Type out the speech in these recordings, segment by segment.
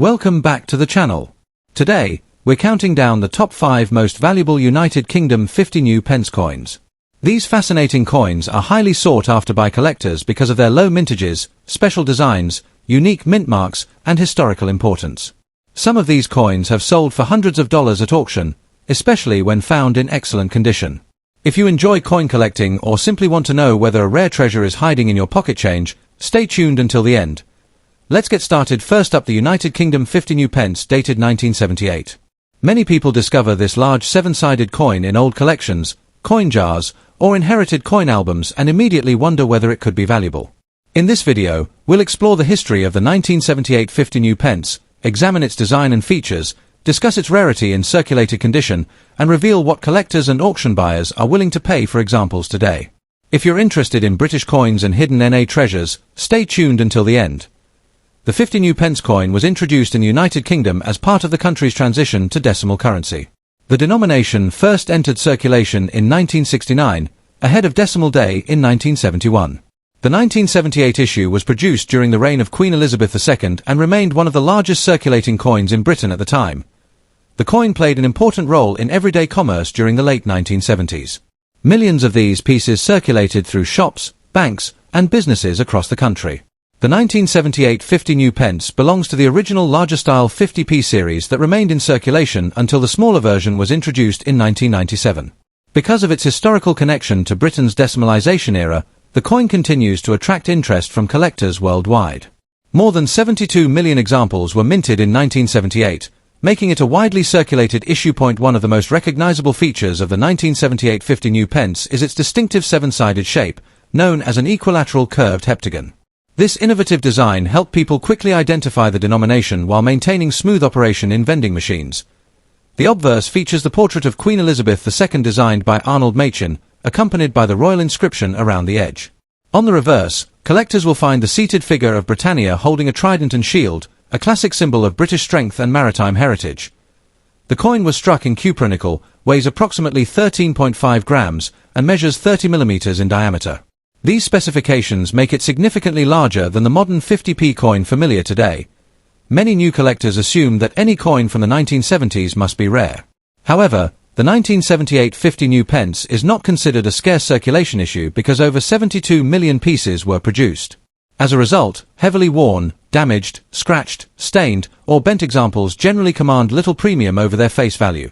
Welcome back to the channel. Today, we're counting down the top 5 most valuable United Kingdom 50 new pence coins. These fascinating coins are highly sought after by collectors because of their low mintages, special designs, unique mint marks, and historical importance. Some of these coins have sold for hundreds of dollars at auction, especially when found in excellent condition. If you enjoy coin collecting or simply want to know whether a rare treasure is hiding in your pocket change, stay tuned until the end. Let's get started. First up, the United Kingdom 50 new pence dated 1978. Many people discover this large 7-sided coin in old collections, coin jars, or inherited coin albums and immediately wonder whether it could be valuable. In this video, we'll explore the history of the 1978 50 new pence, examine its design and features, discuss its rarity in circulated condition, and reveal what collectors and auction buyers are willing to pay for examples today. If you're interested in British coins and hidden NA treasures, stay tuned until the end. The 50 new pence coin was introduced in the United Kingdom as part of the country's transition to decimal currency. The denomination first entered circulation in 1969, ahead of decimal day in 1971. The 1978 issue was produced during the reign of Queen Elizabeth II and remained one of the largest circulating coins in Britain at the time. The coin played an important role in everyday commerce during the late 1970s. Millions of these pieces circulated through shops, banks, and businesses across the country. The 1978 50 new pence belongs to the original larger-style 50p series that remained in circulation until the smaller version was introduced in 1997. Because of its historical connection to Britain's decimalisation era, the coin continues to attract interest from collectors worldwide. More than 72 million examples were minted in 1978, making it a widely circulated issue. One of the most recognisable features of the 1978 50 new pence is its distinctive 7-sided shape, known as an equilateral curved heptagon. This innovative design helped people quickly identify the denomination while maintaining smooth operation in vending machines. The obverse features the portrait of Queen Elizabeth II designed by Arnold Machin, accompanied by the royal inscription around the edge. On the reverse, collectors will find the seated figure of Britannia holding a trident and shield, a classic symbol of British strength and maritime heritage. The coin was struck in cupronickel, weighs approximately 13.5 grams, and measures 30 millimeters in diameter. These specifications make it significantly larger than the modern 50p coin familiar today. Many new collectors assume that any coin from the 1970s must be rare. However, the 1978 50 new pence is not considered a scarce circulation issue because over 72 million pieces were produced. As a result, heavily worn, damaged, scratched, stained, or bent examples generally command little premium over their face value.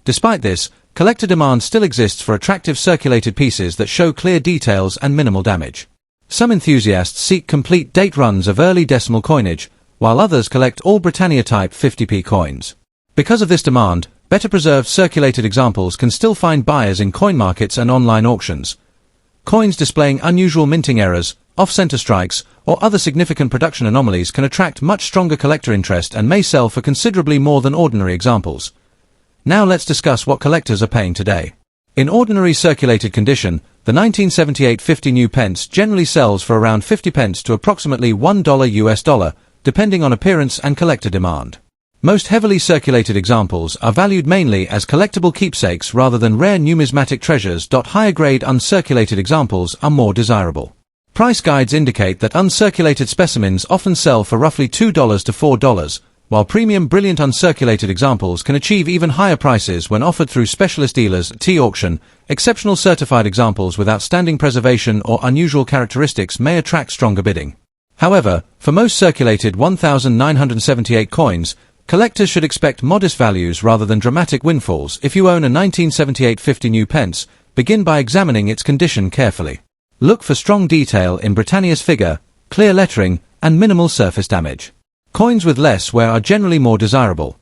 Despite this, collector demand still exists for attractive circulated pieces that show clear details and minimal damage. Some enthusiasts seek complete date runs of early decimal coinage, while others collect all Britannia-type 50p coins. Because of this demand, better preserved circulated examples can still find buyers in coin markets and online auctions. Coins displaying unusual minting errors, off-center strikes, or other significant production anomalies can attract much stronger collector interest and may sell for considerably more than ordinary examples. Now let's discuss what collectors are paying today. In ordinary circulated condition, the 1978 50 new pence generally sells for around 50 pence to approximately $1 US, depending on appearance and collector demand. Most heavily circulated examples are valued mainly as collectible keepsakes rather than rare numismatic treasures. Higher grade uncirculated examples are more desirable. Price guides indicate that uncirculated specimens often sell for roughly $2 to $4, while premium brilliant uncirculated examples can achieve even higher prices when offered through specialist dealers at auction. Exceptional certified examples with outstanding preservation or unusual characteristics may attract stronger bidding. However, for most circulated 1,978 coins, collectors should expect modest values rather than dramatic windfalls. If you own a 1978 50 new pence, begin by examining its condition carefully. Look for strong detail in Britannia's figure, clear lettering, and minimal surface damage. Coins with less wear are generally more desirable.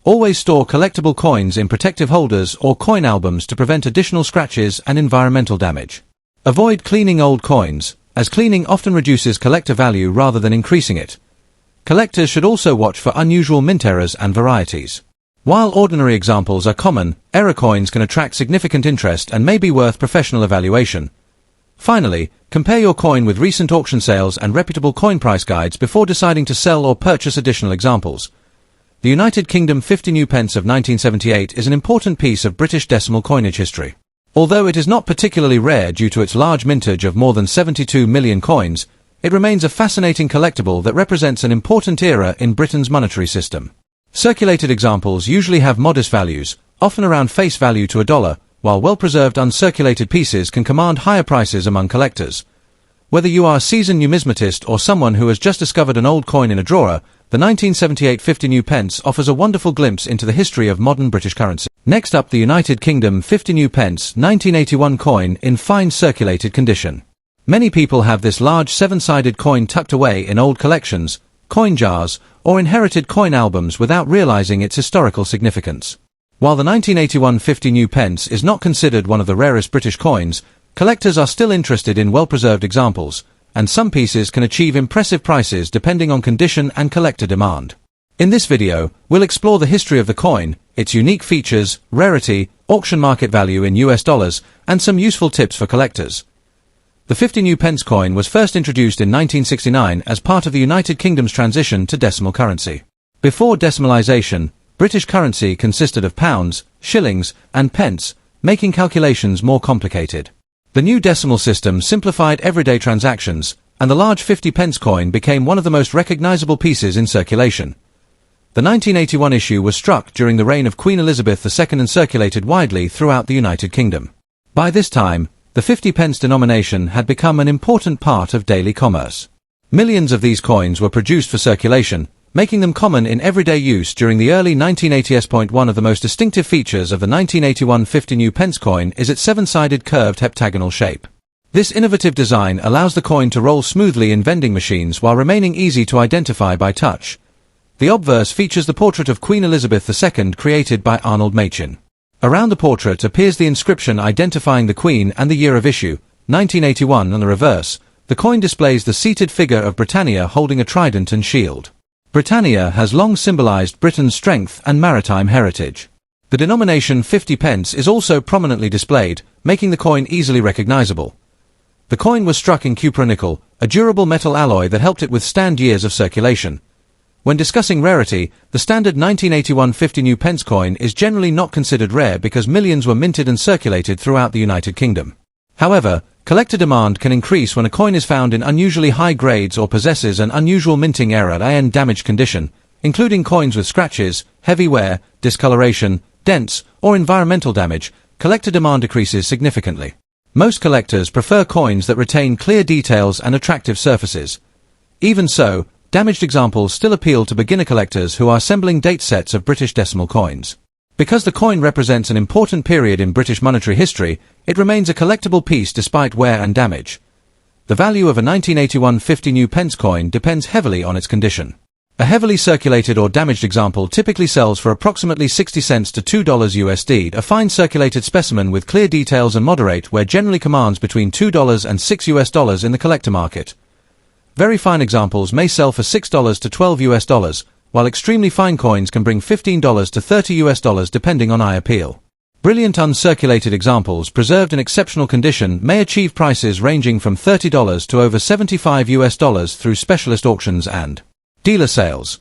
Always store collectible coins in protective holders or coin albums to prevent additional scratches and environmental damage. Avoid cleaning old coins, as cleaning often reduces collector value rather than increasing it. Collectors should also watch for unusual mint errors and varieties. While ordinary examples are common, error coins can attract significant interest and may be worth professional evaluation. Finally, compare your coin with recent auction sales and reputable coin price guides before deciding to sell or purchase additional examples. The United Kingdom 50 new pence of 1978 is an important piece of British decimal coinage history. Although it is not particularly rare due to its large mintage of more than 72 million coins, it remains a fascinating collectible that represents an important era in Britain's monetary system. Circulated examples usually have modest values, often around face value to $1, while well-preserved uncirculated pieces can command higher prices among collectors. Whether you are a seasoned numismatist or someone who has just discovered an old coin in a drawer, the 1978 50 new pence offers a wonderful glimpse into the history of modern British currency. Next up, the United Kingdom 50 new pence 1981 coin in fine circulated condition. Many people have this large seven-sided coin tucked away in old collections, coin jars, or inherited coin albums without realizing its historical significance. While the 1981 50 new pence is not considered one of the rarest British coins, collectors are still interested in well-preserved examples, and some pieces can achieve impressive prices depending on condition and collector demand. In this video, we'll explore the history of the coin, its unique features, rarity, auction market value in US dollars, and some useful tips for collectors. The 50 new pence coin was first introduced in 1969 as part of the United Kingdom's transition to decimal currency. Before decimalisation, British currency consisted of pounds, shillings, and pence, making calculations more complicated. The new decimal system simplified everyday transactions, and the large 50 pence coin became one of the most recognizable pieces in circulation. The 1981 issue was struck during the reign of Queen Elizabeth II and circulated widely throughout the United Kingdom. By this time, the 50 pence denomination had become an important part of daily commerce. Millions of these coins were produced for circulation, making them common in everyday use during the early 1980s. One of the most distinctive features of the 1981 50 new pence coin is its seven-sided curved heptagonal shape. This innovative design allows the coin to roll smoothly in vending machines while remaining easy to identify by touch. The obverse features the portrait of Queen Elizabeth II created by Arnold Machin. Around the portrait appears the inscription identifying the Queen and the year of issue, 1981. On the reverse, the coin displays the seated figure of Britannia holding a trident and shield. Britannia has long symbolized Britain's strength and maritime heritage. The denomination 50 pence is also prominently displayed, making the coin easily recognizable. The coin was struck in cupronickel, a durable metal alloy that helped it withstand years of circulation. When discussing rarity, the standard 1981 50 new pence coin is generally not considered rare because millions were minted and circulated throughout the United Kingdom. However, collector demand can increase when a coin is found in unusually high grades or possesses an unusual minting error and damaged condition, including coins with scratches, heavy wear, discoloration, dents, or environmental damage. Collector demand decreases significantly. Most collectors prefer coins that retain clear details and attractive surfaces. Even so, damaged examples still appeal to beginner collectors who are assembling date sets of British decimal coins. Because the coin represents an important period in British monetary history, it remains a collectible piece despite wear and damage. The value of a 1981 50 new pence coin depends heavily on its condition. A heavily circulated or damaged example typically sells for approximately 60 cents to $2 USD. A fine circulated specimen with clear details and moderate wear generally commands between $2 and $6 in the collector market. Very fine examples may sell for $6 to $12 USD, while extremely fine coins can bring $15 to $30 USD depending on eye appeal. Brilliant uncirculated examples preserved in exceptional condition may achieve prices ranging from $30 to over $75 USD through specialist auctions and dealer sales.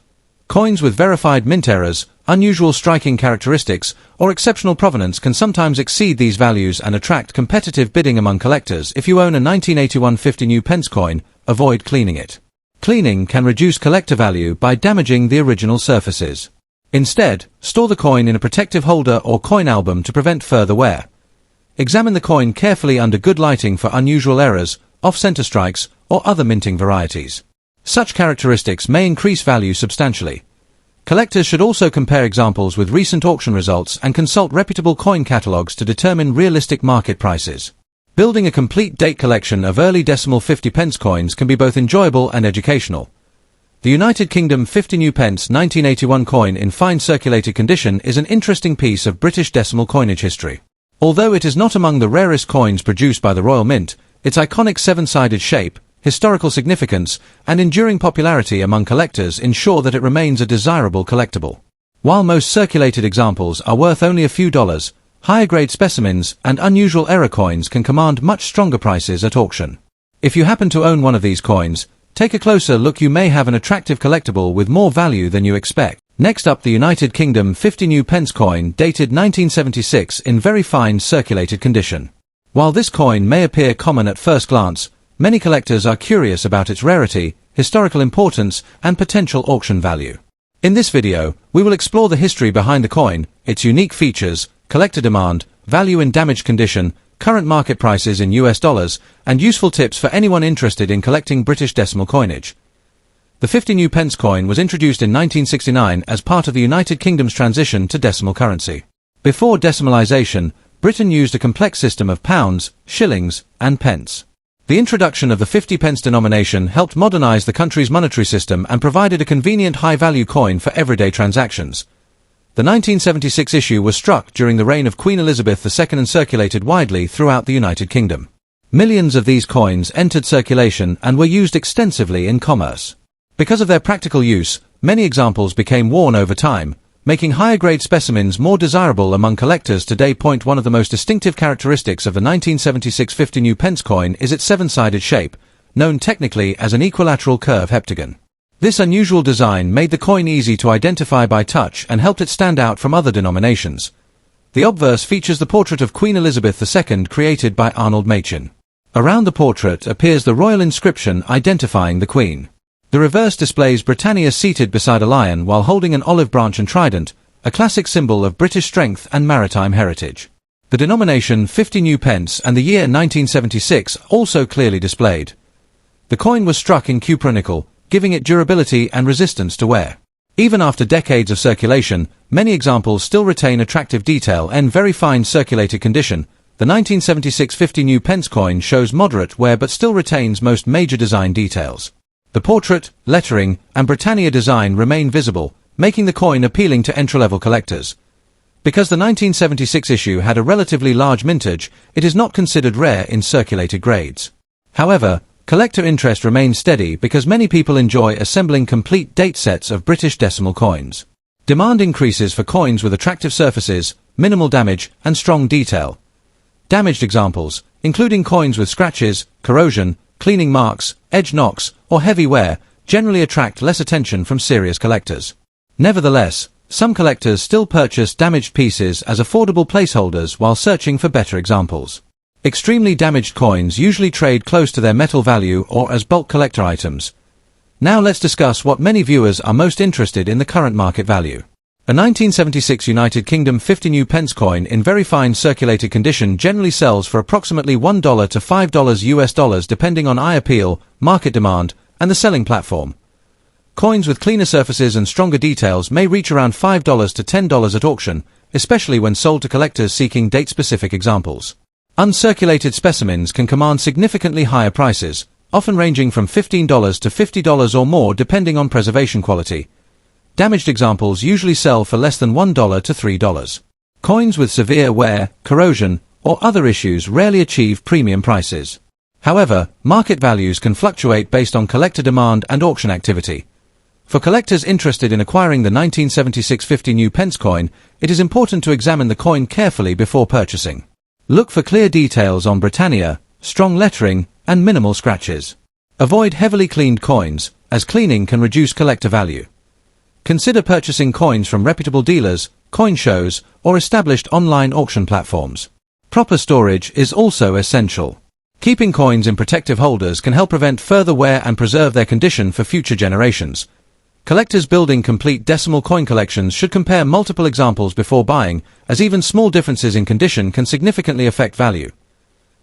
Coins with verified mint errors, unusual striking characteristics, or exceptional provenance can sometimes exceed these values and attract competitive bidding among collectors. If you own a 1981 50 new pence coin, avoid cleaning it. Cleaning can reduce collector value by damaging the original surfaces. Instead, store the coin in a protective holder or coin album to prevent further wear. Examine the coin carefully under good lighting for unusual errors, off-center strikes, or other minting varieties. Such characteristics may increase value substantially. Collectors should also compare examples with recent auction results and consult reputable coin catalogs to determine realistic market prices. Building a complete date collection of early decimal 50 pence coins can be both enjoyable and educational. The United Kingdom 50 new pence 1981 coin in fine circulated condition is an interesting piece of British decimal coinage history. Although it is not among the rarest coins produced by the Royal Mint, its iconic seven-sided shape, historical significance, and enduring popularity among collectors ensure that it remains a desirable collectible. While most circulated examples are worth only a few dollars, higher-grade specimens and unusual error coins can command much stronger prices at auction. If you happen to own one of these coins, take a closer look. You may have an attractive collectible with more value than you expect. Next up, the United Kingdom 50 new pence coin dated 1976 in very fine circulated condition. While this coin may appear common at first glance, Many collectors are curious about its rarity, historical importance, and potential auction value. In this video, we will explore the history behind the coin, its unique features, collector demand, value in damaged condition, current market prices in US dollars, and useful tips for anyone interested in collecting British decimal coinage. The 50 new pence coin was introduced in 1969 as part of the United Kingdom's transition to decimal currency. Before decimalisation, Britain used a complex system of pounds, shillings, and pence. The introduction of the 50 pence denomination helped modernise the country's monetary system and provided a convenient high-value coin for everyday transactions. The 1976 issue was struck during the reign of Queen Elizabeth II and circulated widely throughout the United Kingdom. Millions of these coins entered circulation and were used extensively in commerce. Because of their practical use, many examples became worn over time, making higher-grade specimens more desirable among collectors today. One of the most distinctive characteristics of the 1976 50 new pence coin is its seven-sided shape, known technically as an equilateral curve heptagon. This unusual design made the coin easy to identify by touch and helped it stand out from other denominations. The obverse features the portrait of Queen Elizabeth II created by Arnold Machin. Around the portrait appears the royal inscription identifying the Queen. The reverse displays Britannia seated beside a lion while holding an olive branch and trident, a classic symbol of British strength and maritime heritage. The denomination 50 new pence and the year 1976 also clearly displayed. The coin was struck in cupronickel, giving it durability and resistance to wear. Even after decades of circulation, many examples still retain attractive detail and very fine circulated condition. The 1976 50 new pence coin shows moderate wear but still retains most major design details. The portrait, lettering, and Britannia design remain visible, making the coin appealing to entry-level collectors. Because the 1976 issue had a relatively large mintage, it is not considered rare in circulated grades. However, collector interest remains steady because many people enjoy assembling complete date sets of British decimal coins. Demand increases for coins with attractive surfaces, minimal damage, and strong detail. Damaged examples, including coins with scratches, corrosion, cleaning marks, edge knocks, or heavy wear, generally attract less attention from serious collectors. Nevertheless, some collectors still purchase damaged pieces as affordable placeholders while searching for better examples. Extremely damaged coins usually trade close to their metal value or as bulk collector items. Now let's discuss what many viewers are most interested in: the current market value. A 1976 United Kingdom 50 new pence coin in very fine circulated condition generally sells for approximately $1 to $5 US dollars depending on eye appeal, market demand, and the selling platform. Coins with cleaner surfaces and stronger details may reach around $5 to $10 at auction, especially when sold to collectors seeking date-specific examples. Uncirculated specimens can command significantly higher prices, often ranging from $15 to $50 or more depending on preservation quality. Damaged examples usually sell for less than $1 to $3. Coins with severe wear, corrosion, or other issues rarely achieve premium prices. However, market values can fluctuate based on collector demand and auction activity. For collectors interested in acquiring the 1976 50 new pence coin, it is important to examine the coin carefully before purchasing. Look for clear details on Britannia, strong lettering, and minimal scratches. Avoid heavily cleaned coins, as cleaning can reduce collector value. Consider purchasing coins from reputable dealers, coin shows, or established online auction platforms. Proper storage is also essential. Keeping coins in protective holders can help prevent further wear and preserve their condition for future generations. Collectors building complete decimal coin collections should compare multiple examples before buying, as even small differences in condition can significantly affect value.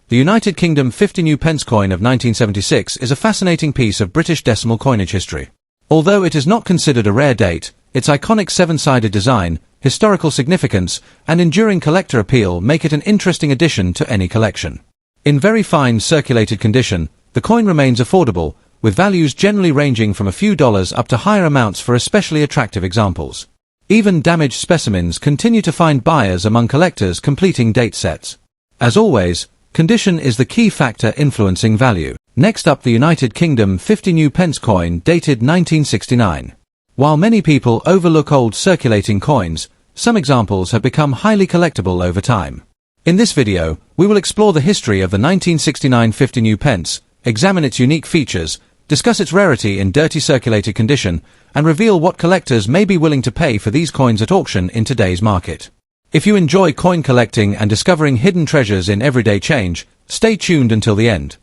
The United Kingdom 50 new pence coin of 1976 is a fascinating piece of British decimal coinage history. Although it is not considered a rare date, its iconic seven-sided design, historical significance, and enduring collector appeal make it an interesting addition to any collection. In very fine circulated condition, the coin remains affordable, with values generally ranging from a few dollars up to higher amounts for especially attractive examples. Even damaged specimens continue to find buyers among collectors completing date sets. As always, condition is the key factor influencing value. Next up, the United Kingdom 50 new pence coin dated 1969. While many people overlook old circulating coins, some examples have become highly collectible over time. In this video, we will explore the history of the 1969 50 new pence, examine its unique features, discuss its rarity in dirty circulated condition, and reveal what collectors may be willing to pay for these coins at auction in today's market. If you enjoy coin collecting and discovering hidden treasures in everyday change, stay tuned until the end.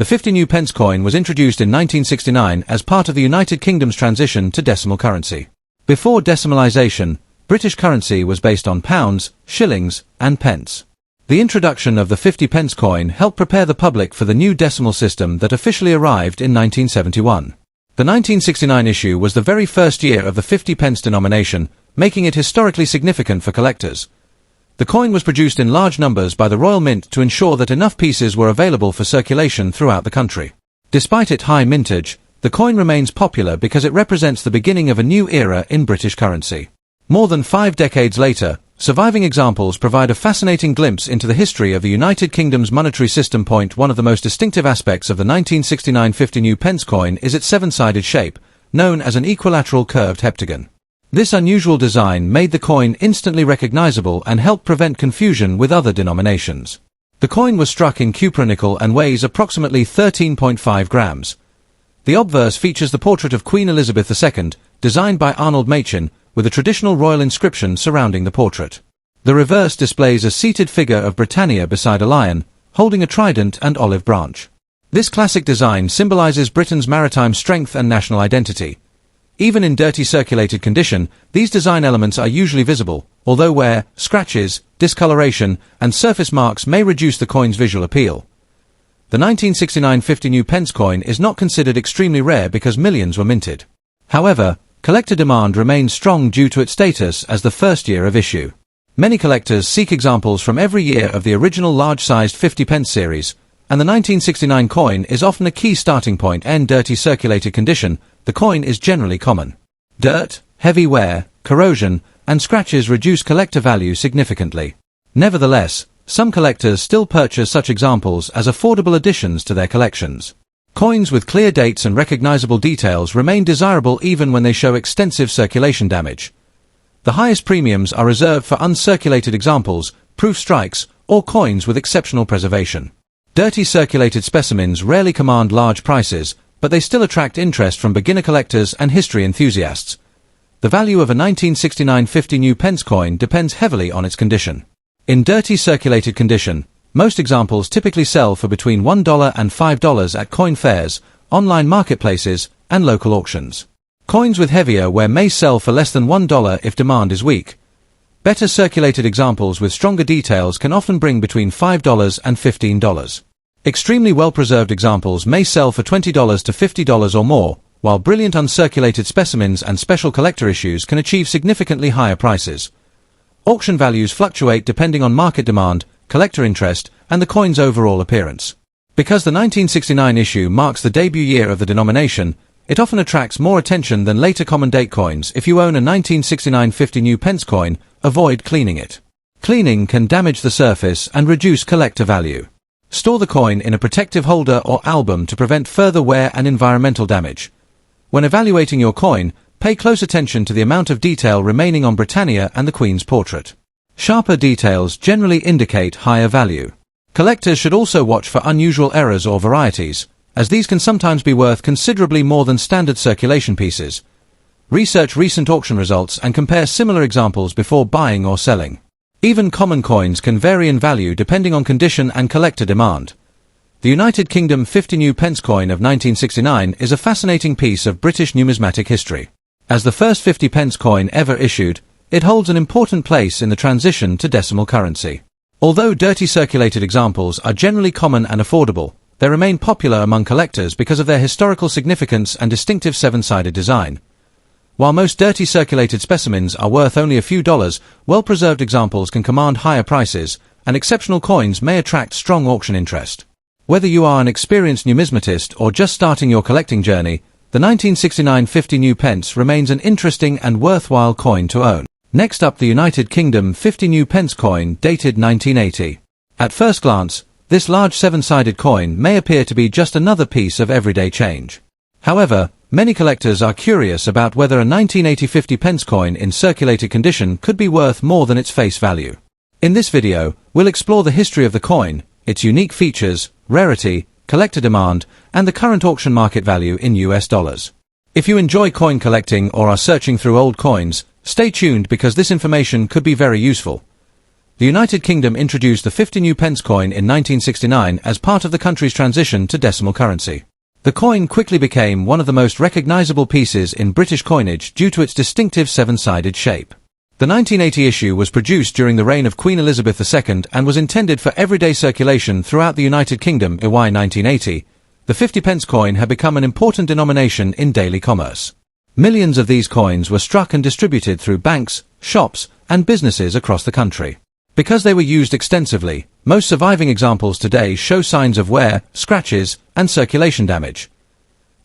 The 50 new pence coin was introduced in 1969 as part of the United Kingdom's transition to decimal currency. Before decimalisation, British currency was based on pounds, shillings, and pence. The introduction of the 50 pence coin helped prepare the public for the new decimal system that officially arrived in 1971. The 1969 issue was the very first year of the 50 pence denomination, making it historically significant for collectors. The coin was produced in large numbers by the Royal Mint to ensure that enough pieces were available for circulation throughout the country. Despite its high mintage, the coin remains popular because it represents the beginning of a new era in British currency. More than 5 decades later, surviving examples provide a fascinating glimpse into the history of the United Kingdom's monetary system. One of the most distinctive aspects of the 1969 50 new pence coin is its 7-sided shape, known as an equilateral curved heptagon. This unusual design made the coin instantly recognizable and helped prevent confusion with other denominations. The coin was struck in cupronickel and weighs approximately 13.5 grams. The obverse features the portrait of Queen Elizabeth II, designed by Arnold Machin, with a traditional royal inscription surrounding the portrait. The reverse displays a seated figure of Britannia beside a lion, holding a trident and olive branch. This classic design symbolizes Britain's maritime strength and national identity. Even in dirty circulated condition, these design elements are usually visible, although wear, scratches, discoloration, and surface marks may reduce the coin's visual appeal. The 1969 50 new pence coin is not considered extremely rare because millions were minted. However, collector demand remains strong due to its status as the first year of issue. Many collectors seek examples from every year of the original large-sized 50 pence series, and the 1969 coin is often a key starting point. In dirty circulated condition, the coin is generally common. Dirt, heavy wear, corrosion, and scratches reduce collector value significantly. Nevertheless, some collectors still purchase such examples as affordable additions to their collections. Coins with clear dates and recognizable details remain desirable even when they show extensive circulation damage. The highest premiums are reserved for uncirculated examples, proof strikes, or coins with exceptional preservation. Dirty circulated specimens rarely command large prices, but they still attract interest from beginner collectors and history enthusiasts. The value of a 1969 50 new pence coin depends heavily on its condition. In dirty circulated condition, most examples typically sell for between $1 and $5 at coin fairs, online marketplaces, and local auctions. Coins with heavier wear may sell for less than $1 if demand is weak. Better circulated examples with stronger details can often bring between $5 and $15. Extremely well-preserved examples may sell for $20 to $50 or more, while brilliant uncirculated specimens and special collector issues can achieve significantly higher prices. Auction values fluctuate depending on market demand, collector interest, and the coin's overall appearance. Because the 1969 issue marks the debut year of the denomination, it often attracts more attention than later common date coins. If you own a 1969 50 new pence coin, avoid cleaning it. Cleaning can damage the surface and reduce collector value. Store the coin in a protective holder or album to prevent further wear and environmental damage. When evaluating your coin, pay close attention to the amount of detail remaining on Britannia and the Queen's portrait. Sharper details generally indicate higher value. Collectors should also watch for unusual errors or varieties, as these can sometimes be worth considerably more than standard circulation pieces. Research recent auction results and compare similar examples before buying or selling. Even common coins can vary in value depending on condition and collector demand. The United Kingdom 50 new pence coin of 1969 is a fascinating piece of British numismatic history. As the first 50 pence coin ever issued, it holds an important place in the transition to decimal currency. Although dirty circulated examples are generally common and affordable, they remain popular among collectors because of their historical significance and distinctive 7-sided design. While most dirty circulated specimens are worth only a few dollars, well-preserved examples can command higher prices, and exceptional coins may attract strong auction interest. Whether you are an experienced numismatist or just starting your collecting journey, the 1969 50 new pence remains an interesting and worthwhile coin to own. Next up, the United Kingdom 50 new pence coin dated 1980. At first glance, this large 7-sided coin may appear to be just another piece of everyday change. However, many collectors are curious about whether a 1980 50 pence coin in circulated condition could be worth more than its face value. In this video, we'll explore the history of the coin, its unique features, rarity, collector demand, and the current auction market value in US dollars. If you enjoy coin collecting or are searching through old coins, stay tuned because this information could be very useful. The United Kingdom introduced the 50 new pence coin in 1969 as part of the country's transition to decimal currency. The coin quickly became one of the most recognizable pieces in British coinage due to its distinctive seven-sided shape. The 1980 issue was produced during the reign of Queen Elizabeth II and was intended for everyday circulation throughout the United Kingdom. By 1980, the 50 pence coin had become an important denomination in daily commerce. Millions of these coins were struck and distributed through banks, shops, and businesses across the country. Because they were used extensively, most surviving examples today show signs of wear, scratches, and circulation damage.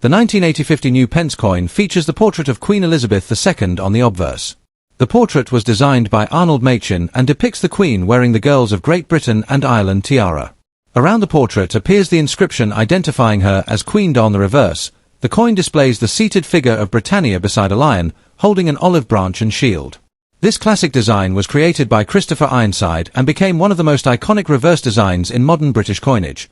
The 1980 50 new pence coin features the portrait of Queen Elizabeth II on the obverse. The portrait was designed by Arnold Machin and depicts the Queen wearing the Girls of Great Britain and Ireland tiara. Around the portrait appears the inscription identifying her as Queen. On the reverse, the coin displays the seated figure of Britannia beside a lion, holding an olive branch and shield. This classic design was created by Christopher Ironside and became one of the most iconic reverse designs in modern British coinage.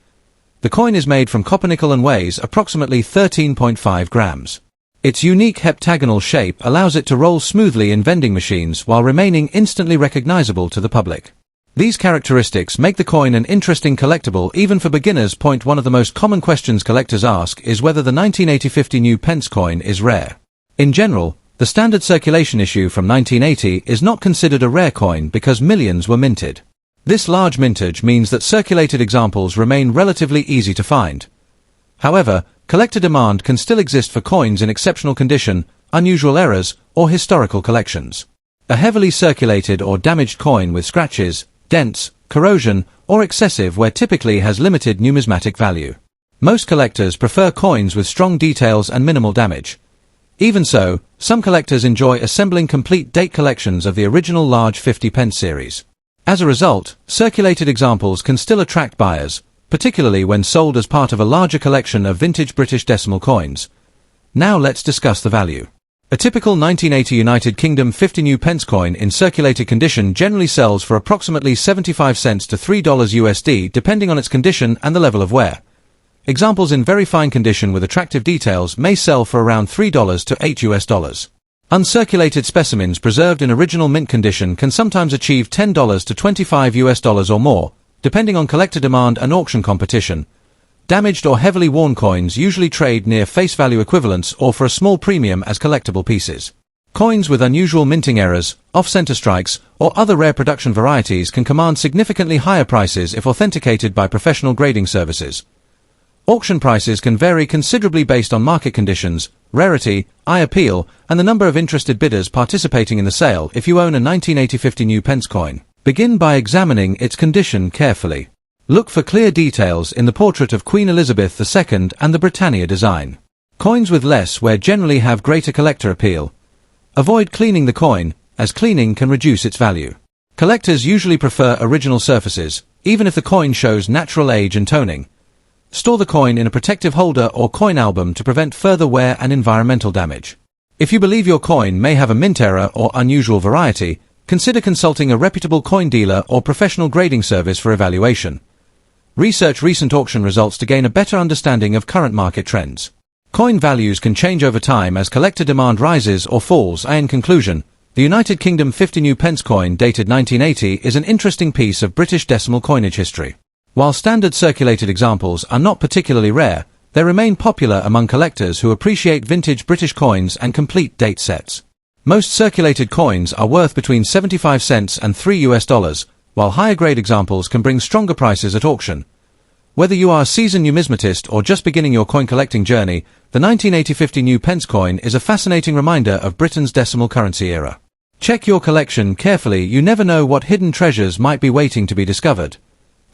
The coin is made from copper nickel and weighs approximately 13.5 grams. Its unique heptagonal shape allows it to roll smoothly in vending machines while remaining instantly recognizable to the public. These characteristics make the coin an interesting collectible even for beginners. One of the most common questions collectors ask is whether the 1980 50 new pence coin is rare. In general, the standard circulation issue from 1980 is not considered a rare coin because millions were minted. This large mintage means that circulated examples remain relatively easy to find. However, collector demand can still exist for coins in exceptional condition, unusual errors, or historical collections. A heavily circulated or damaged coin with scratches, dents, corrosion, or excessive wear typically has limited numismatic value. Most collectors prefer coins with strong details and minimal damage. Even so, some collectors enjoy assembling complete date collections of the original large 50 pence series. As a result, circulated examples can still attract buyers, particularly when sold as part of a larger collection of vintage British decimal coins. Now let's discuss the value. A typical 1980 United Kingdom 50 new pence coin in circulated condition generally sells for approximately 75 cents to $3 USD depending on its condition and the level of wear. Examples in very fine condition with attractive details may sell for around $3 to $8 US. Uncirculated specimens preserved in original mint condition can sometimes achieve $10 to $25 US or more, depending on collector demand and auction competition. Damaged or heavily worn coins usually trade near face value equivalents or for a small premium as collectible pieces. Coins with unusual minting errors, off-center strikes, or other rare production varieties can command significantly higher prices if authenticated by professional grading services. Auction prices can vary considerably based on market conditions, rarity, eye appeal, and the number of interested bidders participating in the sale. If you own a 1980 50 new pence coin, begin by examining its condition carefully. Look for clear details in the portrait of Queen Elizabeth II and the Britannia design. Coins with less wear generally have greater collector appeal. Avoid cleaning the coin, as cleaning can reduce its value. Collectors usually prefer original surfaces, even if the coin shows natural age and toning. Store the coin in a protective holder or coin album to prevent further wear and environmental damage. If you believe your coin may have a mint error or unusual variety, consider consulting a reputable coin dealer or professional grading service for evaluation. Research recent auction results to gain a better understanding of current market trends. Coin values can change over time as collector demand rises or falls. In conclusion, the United Kingdom 50 new pence coin dated 1980 is an interesting piece of British decimal coinage history. While standard circulated examples are not particularly rare, they remain popular among collectors who appreciate vintage British coins and complete date sets. Most circulated coins are worth between 75 cents and $3 US, while higher grade examples can bring stronger prices at auction. Whether you are a seasoned numismatist or just beginning your coin collecting journey, the 1980 50 new pence coin is a fascinating reminder of Britain's decimal currency era. Check your collection carefully, you never know what hidden treasures might be waiting to be discovered.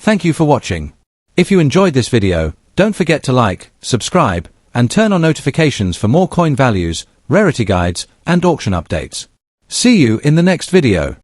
Thank you for watching. If you enjoyed this video, don't forget to like, subscribe, and turn on notifications for more coin values, rarity guides, and auction updates. See you in the next video.